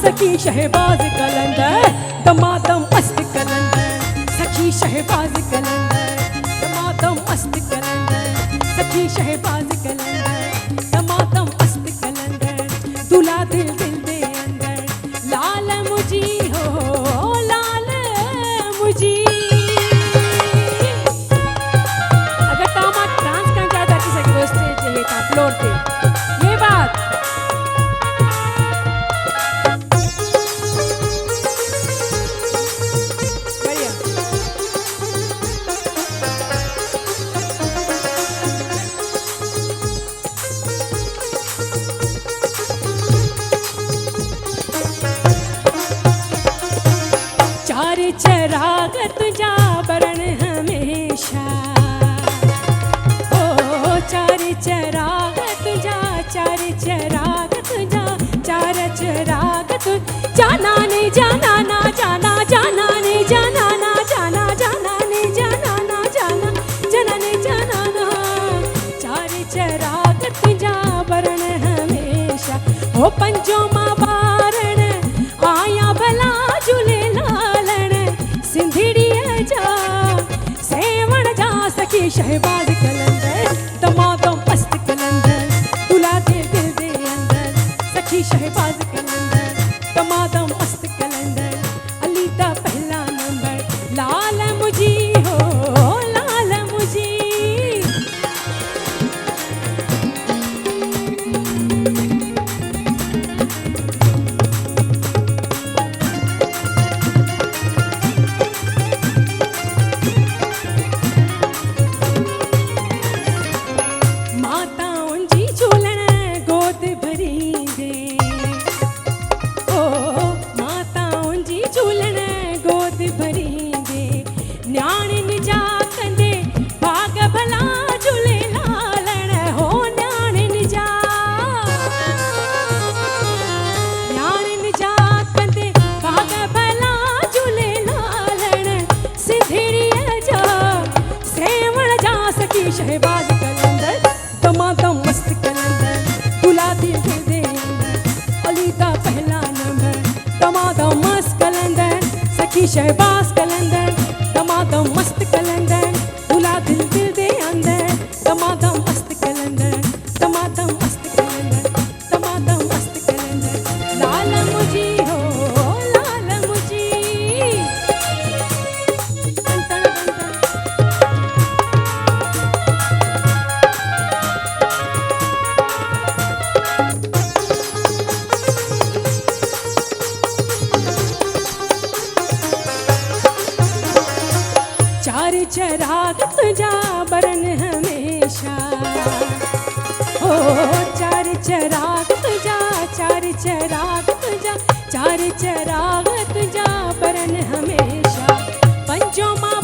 सखी शहबाज कलंदर दमादम मस्त कलंदर सखी शहबाज कलंदर दमादम मस्त कलंदर सखी शहबाज कलंदर दमादम मस्त कलंदर दूल्हा दिल दिल दे अंदर लाल मुझी हो लाल मुझी। अगर तामा डांस करना चाहता कि सके वो स्टेज है का फ्लोर पे ये बात चराग तुझा बरन हमेशा ओ चार चराग तुझा चार चराग तुझा चार चराग तु जाना नहीं जाना ना जाना जाना नहीं जाना ना जाना जाना नहीं जाना ना जाना जाना नहीं जाना ना चार चराग तुझा बरन हमेशा ओ पंजो माँ बारण आया भला झूले सखी शहबाज कलंदर दमादम मस्त कलंदर दूल्हा दिल दिल दे अंदर सखी शहबाज कलंदर दमादम मस्त कलंदर अली दा पहला नंबर लाल मुझी हो लाल मुझी। शहबाज कलंदर दमादम मस्त कलंदर दूल्हा दिल दिल दे अंदर अली दा पहला नंबर दमादम मस्त कलंदर सखी शहबाज कलंदर दमादम मस्त कलंदर दूल्हा दिल दिल दे अंदर दमादम मस्त कलंदर दमादम मस्त कलंदर दमादम मस्त कलंदर लाल मुझी हो लाल मुझी। चार चराग तुझा बरन हमेशा ओ चार चराग तुझा चार चराग तुझा चार चराग तुझा बरन हमेशा पंजो माँ